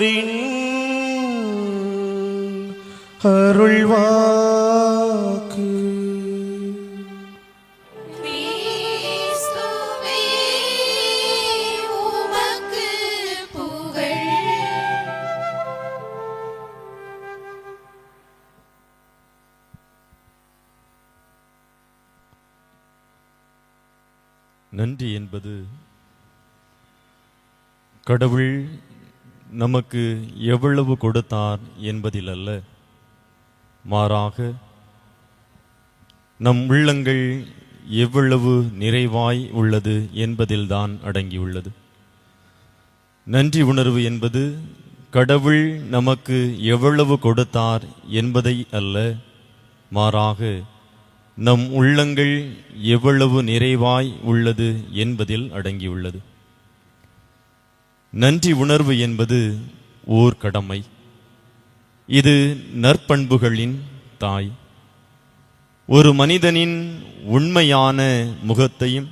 ஆண்டவரின் அருள்வாக்கு. நன்றி என்பது கடவுள் நமக்கு எவ்வளவு கொடுத்தார் என்பதில் அல்ல, மாறாக நம் உள்ளங்கள் எவ்வளவு நிறைவாய் உள்ளது என்பதில்தான் அடங்கியுள்ளது. நன்றி உணர்வு என்பது கடவுள் நமக்கு எவ்வளவு கொடுத்தார் என்பதை அல்ல, மாறாக நம் உள்ளங்கள் எவ்வளவு நிறைவாய் உள்ளது என்பதில் அடங்கியுள்ளது. நன்றி உணர்வு என்பது ஓர் கடமை. இது நற்பண்புகளின் தாய். ஒரு மனிதனின் உண்மையான முகத்தையும்,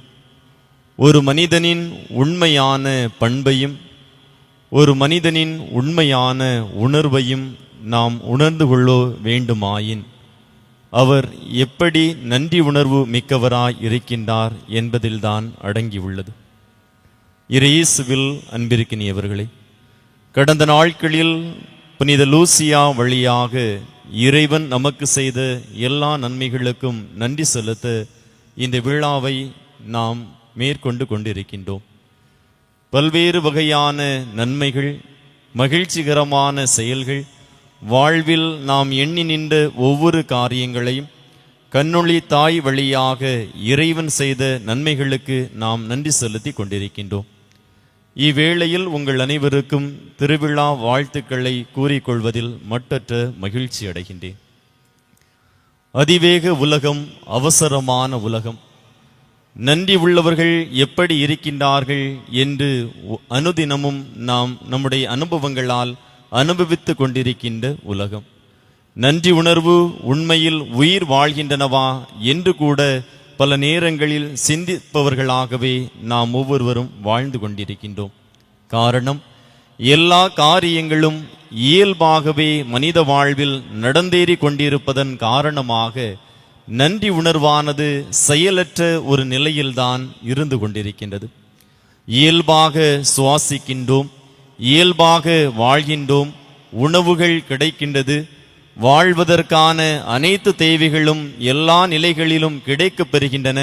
ஒரு மனிதனின் உண்மையான பண்பையும், ஒரு மனிதனின் உண்மையான உணர்வையும் நாம் உணர்ந்து கொள்ள வேண்டுமாயின் அவர் எப்படி நன்றி உணர்வு மிக்கவராய் இருக்கின்றார் என்பதில்தான் அடங்கியுள்ளது. இயேசுவில் அன்பிருக்கினியவர்களே, கடந்த நாட்களில் புனித லூசியா வழியாக இறைவன் நமக்கு செய்த எல்லா நன்மைகளுக்கும் நன்றி செலுத்த இந்த விழாவை நாம் மேற்கொண்டு கொண்டிருக்கின்றோம். பல்வேறு வகையான நன்மைகள், மகிழ்ச்சிகரமான செயல்கள், வாழ்வில் நாம் எண்ணி நின்ற ஒவ்வொரு காரியங்களையும் கண்ணொளி தாய் வழியாக இறைவன் செய்த நன்மைகளுக்கு நாம் நன்றி செலுத்தி கொண்டிருக்கின்றோம். இவ்வேளையில் உங்கள் அனைவருக்கும் திருவிழா வாழ்த்துக்களை கூறிக்கொள்வதில் மட்டற்ற மகிழ்ச்சி அடைகின்றேன். அதிவேக உலகம், அவசரமான உலகம், நன்றி உள்ளவர்கள் எப்படி இருக்கின்றார்கள் என்று அனுதினமும் நாம் நம்முடைய அனுபவங்களால் அனுபவித்து கொண்டிருக்கின்ற உலகம். நன்றி உணர்வு உண்மையில் உயிர் வாழ்கின்றனவா என்று கூட பல நேரங்களில் சிந்திப்பவர்களாகவே நாம் ஒவ்வொருவரும் வாழ்ந்து கொண்டிருக்கின்றோம். காரணம், எல்லா காரியங்களும் இயல்பாகவே மனித வாழ்வில் நடந்தேறி கொண்டிருப்பதன் காரணமாக நன்றி உணர்வானது செயலற்ற ஒரு நிலையில்தான் இருந்து கொண்டிருக்கின்றது. இயல்பாக சுவாசிக்கின்றோம், இயல்பாக வாழ்கின்றோம், உணவுகள் கிடைக்கின்றது, வாழ்வதற்கான அனைத்து தேவைகளும் எல்லா நிலைகளிலும் கிடைக்கப் பெறுகின்றன,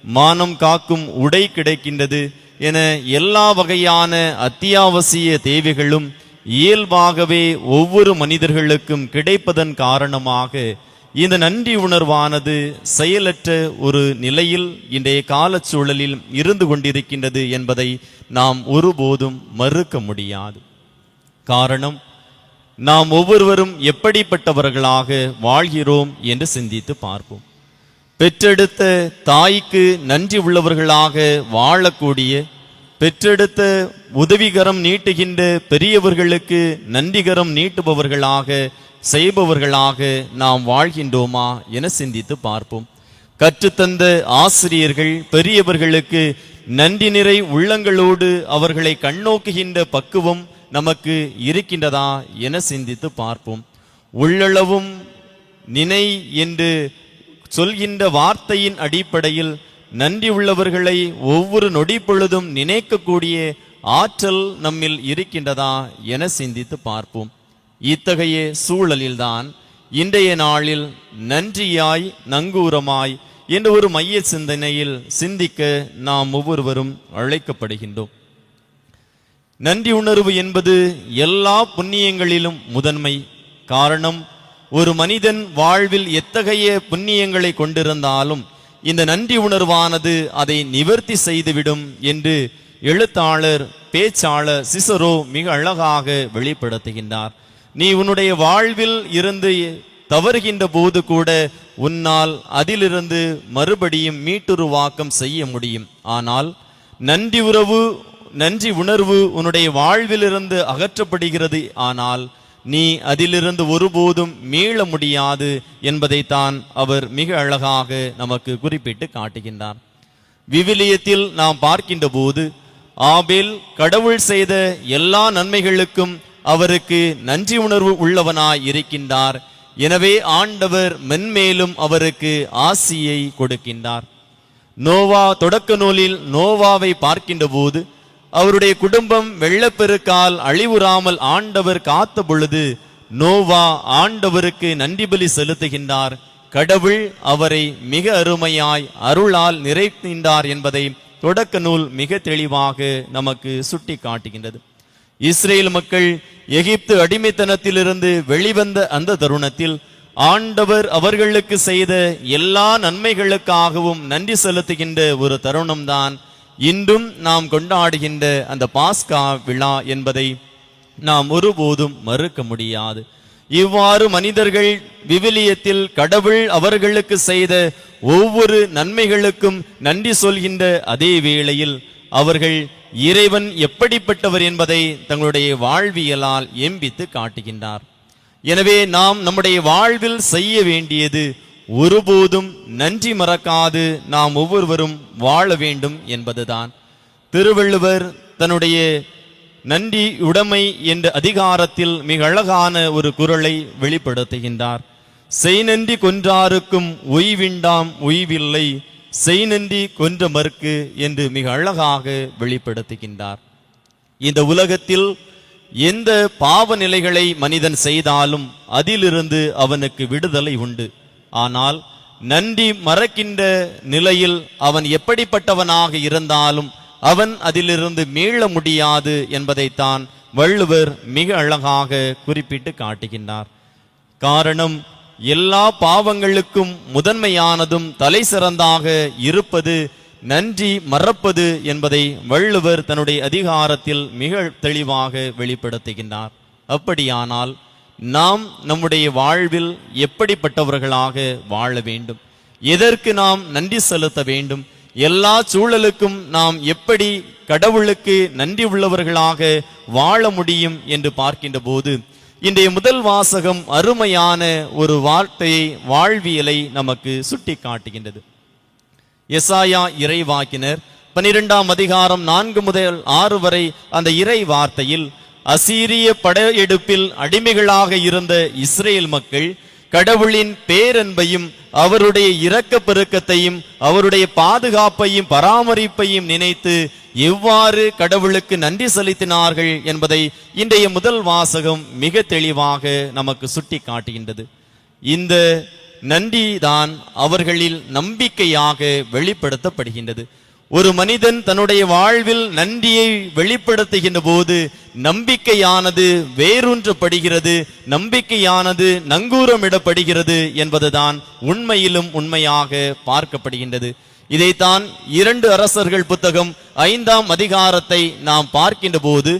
மானம் காக்கும் உடை கிடைக்கின்றது என எல்லா வகையான அத்தியாவசிய தேவைகளும் இயல்பாகவே ஒவ்வொரு மனிதர்களுக்கும் கிடைப்பதன் காரணமாக இந்த நன்றி உணர்வானது செயலற்ற ஒரு நிலையில் இன்றைய காலச்சூழலில் இருந்து கொண்டிருக்கின்றது என்பதை நாம் ஒருபோதும் மறுக்க முடியாது. காரணம், நாம் ஒவ்வொருவரும் எப்படிப்பட்டவர்களாக வாழ்கிறோம் என்று சிந்தித்து பார்ப்போம். பெற்றெடுத்த தாய்க்கு நன்றி உள்ளவர்களாக வாழக்கூடிய, பெற்றெடுத்த உதவிகரம் நீட்டுகின்ற பெரியவர்களுக்கு நன்றிகரம் நீட்டுபவர்களாக செய்பவர்களாக நாம் வாழ்கின்றோமா என சிந்தித்து பார்ப்போம். கற்றுத்தந்த ஆசிரியர்கள் பெரியவர்களுக்கு நன்றி நிறை உள்ளங்களோடு அவர்களை கண்ணோக்குகின்ற பக்குவம் நமக்கு இருக்கின்றதா என சிந்தித்து பார்ப்போம். உள்ளளவும் நினை என்று சொல்கின்ற வார்த்தையின் அடிப்படையில் நன்றி உள்ளவர்களை ஒவ்வொரு நொடி பொழுதும் நினைக்கக்கூடிய ஆற்றல் நம்மில் இருக்கின்றதா என சிந்தித்து பார்ப்போம். இத்தகைய சூழலில்தான் இன்றைய நாளில் நன்றியாய் நங்கூரமாய் என்ற ஒரு மைய சிந்தனையில் சிந்திக்க நாம் ஒவ்வொருவரும் அழைக்கப்படுகின்றோம். நன்றி உணர்வு என்பது எல்லா புண்ணியங்களிலும் முதன்மை. காரணம், ஒரு மனிதன் வாழ்வில் எத்தகைய புண்ணியங்களை கொண்டிருந்தாலும் இந்த நன்றி உணர்வானது அதை நிவர்த்தி செய்துவிடும் என்று எழுத்தாளர் பேச்சாளர் சிசரோ மிக அழகாக வெளிப்படுத்துகின்றார். நீ உன்னுடைய வாழ்வில் இருந்து தவறுகின்ற போது கூட உன்னால் அதிலிருந்து மறுபடியும் மீட்டுருவாக்கம் செய்ய முடியும். ஆனால் நன்றி உணர்வு உன்னுடைய வாழ்விலிருந்து அகற்றப்படுகிறது, ஆனால் நீ அதிலிருந்து ஒருபோதும் மீள முடியாது என்பதைத்தான் அவர் மிக அழகாக நமக்கு குறிப்பிட்டு காட்டுகின்றார். விவிலியத்தில் நாம் பார்க்கின்ற போது ஆபேல் கடவுள் செய்த எல்லா நன்மைகளுக்கும் அவருக்கு நன்றி உணர்வு உள்ளவனாய் இருக்கின்றார். எனவே ஆண்டவர் மென்மேலும் அவருக்கு ஆசியை கொடுக்கின்றார். நோவா தொடக்க நூலில் நோவாவை பார்க்கின்ற போது அவருடைய குடும்பம் வெள்ளப்பெருக்கால் அழிவுறாமல் ஆண்டவர் காத்த பொழுது நோவா ஆண்டவருக்கு நன்றி பலி செலுத்துகின்றார். கடவுள் அவரை மிக அருமையாய் அருளால் நிறைக்கின்றார் என்பதை தொடக்க நூல் மிக தெளிவாக நமக்கு சுட்டி காட்டுகின்றது. இஸ்ரேல் மக்கள் எகிப்து அடிமைத்தனத்திலிருந்து வெளிவந்த அந்த தருணத்தில் ஆண்டவர் அவர்களுக்கு செய்த எல்லா நன்மைகளுக்காகவும் நன்றி செலுத்துகின்ற ஒரு தருணம்தான் இன்றும் நாம் கொண்டாடுகின்ற அந்த பாஸ்கா விழா என்பதை நாம் ஒருபோதும் மறுக்க முடியாது. இவ்வாறு மனிதர்கள் விவிலியத்தில் கடவுள் அவர்களுக்கு செய்த ஒவ்வொரு நன்மைகளுக்கும் நன்றி சொல்கின்ற அதே வேளையில் அவர்கள் இறைவன் எப்படிப்பட்டவர் என்பதை தங்களுடைய வாழ்வியலால் எம்பித்து காட்டுகின்றார். எனவே நாம் நம்முடைய வாழ்வில் செய்ய வேண்டியது ஒருபோதும் நன்றி மறக்காது நாம் ஒவ்வொருவரும் வாழ வேண்டும் என்பதுதான். திருவள்ளுவர் தன்னுடைய நன்றி உடைமை என்ற அதிகாரத்தில் மிக அழகான ஒரு குறளை வெளிப்படுத்துகின்றார். செய் நன்றி கொன்றாருக்கும் உய்விண்டாம் உய்வில்லை, செய் நன்றி கொன்றமர்க்கு என்று மிக அழகாக வெளிப்படுத்துகின்றார். இந்த உலகத்தில் எந்த பாவ நிலைகளை மனிதன் செய்தாலும் அதிலிருந்து அவனுக்கு விடுதலை உண்டு. ஆனால் நன்றி மறக்கின்ற நிலையில் அவன் எப்படிப்பட்டவனாக இருந்தாலும் அவன் அதிலிருந்து மீள முடியாது என்பதைத்தான் வள்ளுவர் மிக அழகாக குறிப்பிட்டு காட்டுகின்றார். காரணம், எல்லா பாவங்களுக்கும் முதன்மையானதும் தலை சிறந்தாக இருப்பது நன்றி மறப்பது என்பதை வள்ளுவர் தன்னுடைய அதிகாரத்தில் மிக தெளிவாக வெளிப்படுத்துகின்றார். அப்படியானால் நாம் நம்முடைய வாழ்வில் எப்படிப்பட்டவர்களாக வாழ வேண்டும், எதற்கு நாம் நன்றி செலுத்த வேண்டும், எல்லா சூழலுக்கும் நாம் எப்படி கடவுளுக்கு நன்றி உள்ளவர்களாக வாழ முடியும் என்று பார்க்கின்ற போது இன்றைய முதல் வாசகம் அருமையான ஒரு வார்த்தையை வாழ்வியலை நமக்கு சுட்டி காட்டுகின்றது. எசாயா இறைவாக்கினர் 12ஆம் அதிகாரம் 4 முதல் 6 வரை அந்த இறை வார்த்தையில் அசீரிய படையெடுப்பில் அடிமைகளாக இருந்த இஸ்ரேல் மக்கள் கடவுளின் பேரன்பையும் அவருடைய இரக்க பெருக்கத்தையும் அவருடைய பாதுகாப்பையும் பராமரிப்பையும் நினைத்து எவ்வாறு கடவுளுக்கு நன்றி செலுத்தினார்கள் என்பதை இன்றைய முதல் வாசகம் மிக தெளிவாக நமக்கு சுட்டி காட்டுகின்றது. இந்த நன்றி தான் அவர்களில் நம்பிக்கையாக வெளிப்படுத்தப்படுகின்றது. ஒரு மனிதன் தன்னுடைய வாழ்வில் நன்றியை வெளிப்படுத்துகின்ற போது நம்பிக்கையானது வேரூன்றப்படுகிறது, நம்பிக்கையானது நங்கூரமிடப்படுகிறது என்பதுதான் உண்மையிலும் உண்மையாக பார்க்கப்படுகின்றது. இதைத்தான் 2 அரசர்கள் புத்தகம் 5ஆம் அதிகாரத்தை நாம் பார்க்கின்ற போது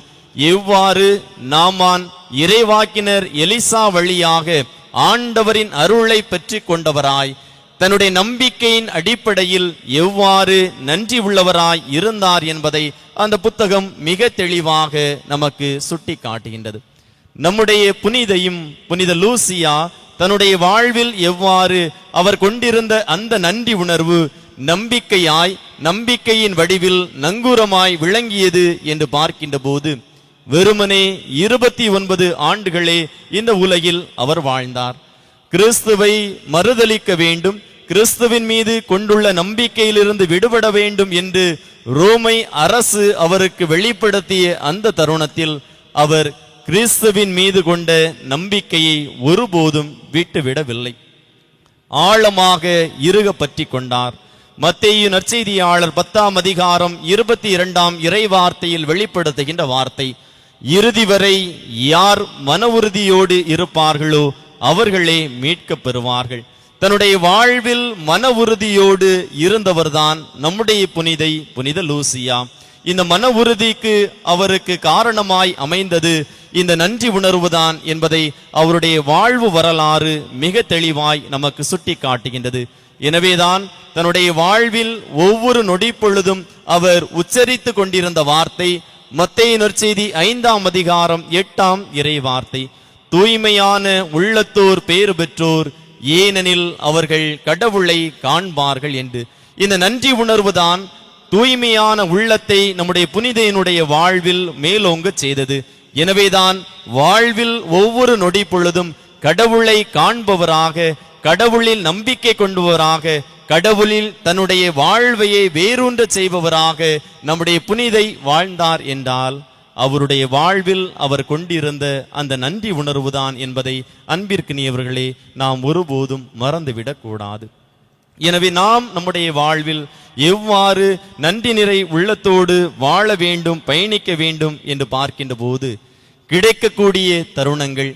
எவ்வாறு நாமான் இறைவாக்கினர் எலிசா வழியாக ஆண்டவரின் அருளை பெற்று கொண்டவராய் தன்னுடைய நம்பிக்கையின் அடிப்படையில் எவ்வாறு நன்றி உள்ளவராய் இருந்தார் என்பதை அந்த புத்தகம் மிக தெளிவாக நமக்கு சுட்டி காட்டுகின்றது. நம்முடைய புனித லூசியா தன்னுடைய வாழ்வில் எவ்வாறு அவர் கொண்டிருந்த அந்த நன்றி உணர்வு நம்பிக்கையாய் நம்பிக்கையின் வடிவில் நங்கூரமாய் விளங்கியது என்று பார்க்கின்ற போது வெறுமனே 29 ஆண்டுகளே இந்த உலகில் அவர் வாழ்ந்தார். கிறிஸ்துவை மறுதலிக்க வேண்டும், கிறிஸ்துவின் மீது கொண்டுள்ள நம்பிக்கையிலிருந்து விடுபட வேண்டும் என்று ரோமை அரசு அவருக்கு வெளிப்படுத்திய அந்த தருணத்தில் அவர் கிறிஸ்துவின் மீது கொண்ட நம்பிக்கையை ஒருபோதும் விட்டுவிடவில்லை. ஆழமாக இறுக பற்றி கொண்டார். மத்தேயு நற்செய்தியாளர் 10ஆம் அதிகாரம் 22ஆம் இறைவார்த்தையில் வெளிப்படுத்துகின்ற வார்த்தை, இறுதி வரை யார் மன உறுதியோடு இருப்பார்களோ அவர்களே மீட்கப் பெறுவார்கள். தன்னுடைய வாழ்வில் மன உறுதியோடு இருந்தவர்தான் நம்முடைய புனித லூசியா. இந்த மன உறுதிக்கு அவருக்கு காரணமாய் அமைந்தது இந்த நன்றி உணர்வுதான் என்பதை அவருடைய வாழ்வு வரலாறு மிக தெளிவாய் நமக்கு சுட்டி காட்டுகின்றது. எனவேதான் தன்னுடைய வாழ்வில் ஒவ்வொரு நொடி பொழுதும் அவர் உச்சரித்து கொண்டிருந்த வார்த்தை மத்தேயு நற்செய்தி 5ஆம் அதிகாரம் 8ஆம் இறை வார்த்தை, தூய்மையான உள்ளத்தோர் பேறு பெற்றோர், ஏனெனில் அவர்கள் கடவுளை காண்பார்கள் என்று. இந்த நன்றி உணர்வுதான் தூய்மையான உள்ளத்தை நம்முடைய புனிதையினுடைய வாழ்வில் மேலோங்க செய்தது. எனவேதான் வாழ்வில் ஒவ்வொரு நொடி பொழுதும் கடவுளை காண்பவராக, கடவுளில் நம்பிக்கை கொண்டவராக, கடவுளில் தன்னுடைய வாழ்வையை வேரூன்ற செய்பவராக நம்முடைய புனிதை வாழ்ந்தார் என்றால் அவருடைய வாழ்வில் அவர் கொண்டிருந்த அந்த நன்றி உணர்வுதான் என்பதை அன்பிற்கினியவர்களே நாம் ஒருபோதும் மறந்துவிடக் கூடாது. எனவே நாம் நம்முடைய வாழ்வில் எவ்வாறு நன்றி நிறை உள்ளத்தோடு வாழ வேண்டும், பயணிக்க வேண்டும் என்று பார்க்கின்ற போது கிடைக்கக்கூடிய தருணங்கள்,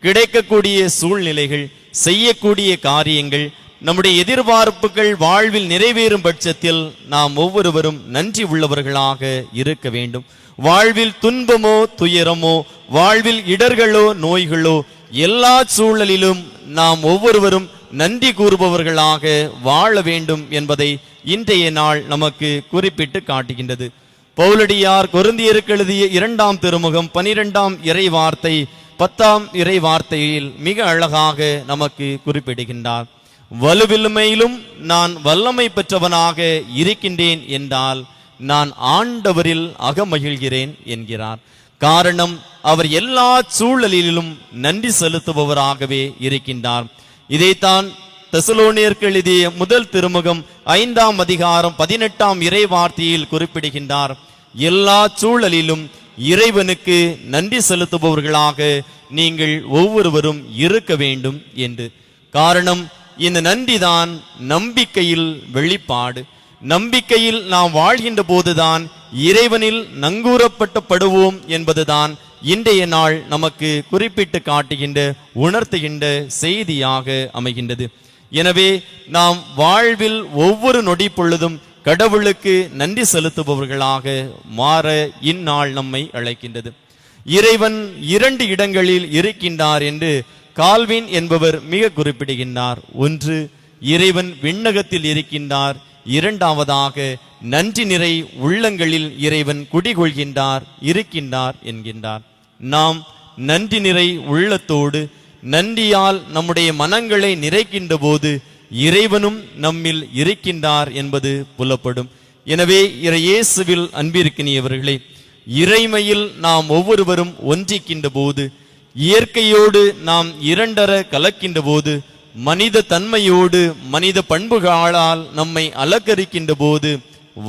கிடைக்கக்கூடிய சூழ்நிலைகள், செய்யக்கூடிய காரியங்கள், நம்முடைய எதிர்பார்ப்புகள் வாழ்வில் நிறைவேறும் பட்சத்தில் நாம் ஒவ்வொருவரும் நன்றி உள்ளவர்களாக இருக்க வேண்டும். வாழ்வில் துன்பமோ துயரமோ, வாழ்வில் இடர்களோ நோய்களோ, எல்லா சூழலிலும் நாம் ஒவ்வொருவரும் நன்றி கூறுபவர்களாக வாழ வேண்டும் என்பதை இன்றைய நாள் நமக்கு குறிப்பிட்டு காட்டுகின்றது. பவுலடியார் கொரிந்தியருக்கு எழுதிய 2ஆம் திருமுகம் 12ஆம் இறை வார்த்தை 10ஆம் இறை வார்த்தையில் மிக அழகாக நமக்கு குறிப்பிடுகின்றார். வலுவில்மையிலும் நான் வல்லமை பெற்றவனாக இருக்கின்றேன் என்றால் நான் ஆண்டவரில் அகமகிழ்கிறேன் என்கிறார். காரணம், அவர் எல்லா சூழலிலும் நன்றி செலுத்துபவராகவே இருக்கின்றார். இதைத்தான் தெசலோனியருக்கு எழுதிய முதல் திருமுகம் 5ஆம் அதிகாரம் 18ஆம் இறை வார்த்தையில் குறிப்பிடுகின்றார். எல்லா சூழலிலும் இறைவனுக்கு நன்றி செலுத்துபவர்களாக நீங்கள் ஒவ்வொருவரும் இருக்க வேண்டும் என்று. காரணம், இந்த நன்றிதான் நம்பிக்கையில் வெளிப்பாடு. நம்பிக்கையில் நாம் வாழ்கின்ற போதுதான் இறைவனில் நங்கூரப்பட்டப்படுவோம் என்பதுதான் இன்றைய நாள் நமக்கு குறிப்பிட்டு காட்டுகின்ற, உணர்த்துகின்ற செய்தியாக அமைகின்றது. எனவே நாம் வாழ்வில் ஒவ்வொரு நொடி பொழுதும் கடவுளுக்கு நன்றி செலுத்துபவர்களாக மாற இந்நாள் நம்மை அழைக்கின்றது. இறைவன் 2 இடங்களில் இருக்கின்றார் என்று கால்வின் என்பவர் மிக குறிப்பிடுகின்றார். ஒன்று, இறைவன் விண்ணகத்தில் இருக்கின்றார். இரண்டாவதாக, நன்றி நிறை உள்ளங்களில் இறைவன் குடிகொள்கின்றார், இருக்கின்றார் என்கின்றார். நாம் நன்றி நிறை உள்ளத்தோடு நன்றியால் நம்முடைய மனங்களை நிறைக்கின்ற போது இறைவனும் நம்மில் இருக்கின்றார் என்பது புலப்படும். எனவே இயேசுவில் அன்பிற்கினியவர்களே, இறைமையில் நாம் ஒவ்வொருவரும் ஒன்றிக்கின்ற போது, இயற்கையோடு நாம் இரண்டர கலக்கின்ற போது, மனித தன்மையோடு மனித பண்புகளால் நம்மை அலங்கரிக்கின்ற போது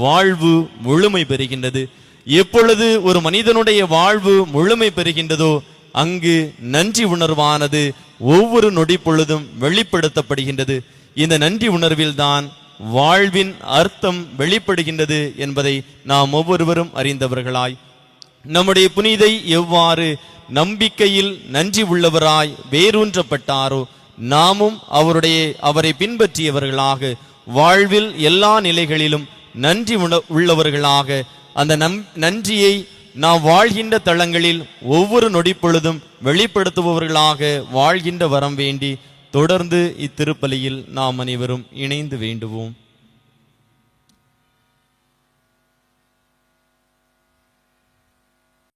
வாழ்வு முழுமை பெறுகின்றது. எப்பொழுது ஒரு மனிதனுடைய வாழ்வு முழுமை பெறுகின்றதோ அங்கு நன்றி உணர்வானது ஒவ்வொரு நொடி பொழுதும் வெளிப்படுத்தப்படுகின்றது. இந்த நன்றி உணர்வில்தான் வாழ்வின் அர்த்தம் வெளிப்படுகின்றது என்பதை நாம் ஒவ்வொருவரும் அறிந்தவர்களாய், நம்முடைய புனிதை எவ்வாறு நம்பிக்கையில் நன்றி உள்ளவராய் வேரூன்றப்பட்டாரோ, நாமும் அவரை பின்பற்றியவர்களாக வாழ்வில் எல்லா நிலைகளிலும் நன்றி உள்ளவர்களாக அந்த நன்றியை நாம் வாழ்கின்ற தளங்களில் ஒவ்வொரு நொடி பொழுதும் வெளிப்படுத்துபவர்களாக வாழ்கின்ற வரம் வேண்டி தொடர்ந்து இத்திருப்பலியில் நாம் அனைவரும் இணைந்து வேண்டுவோம்.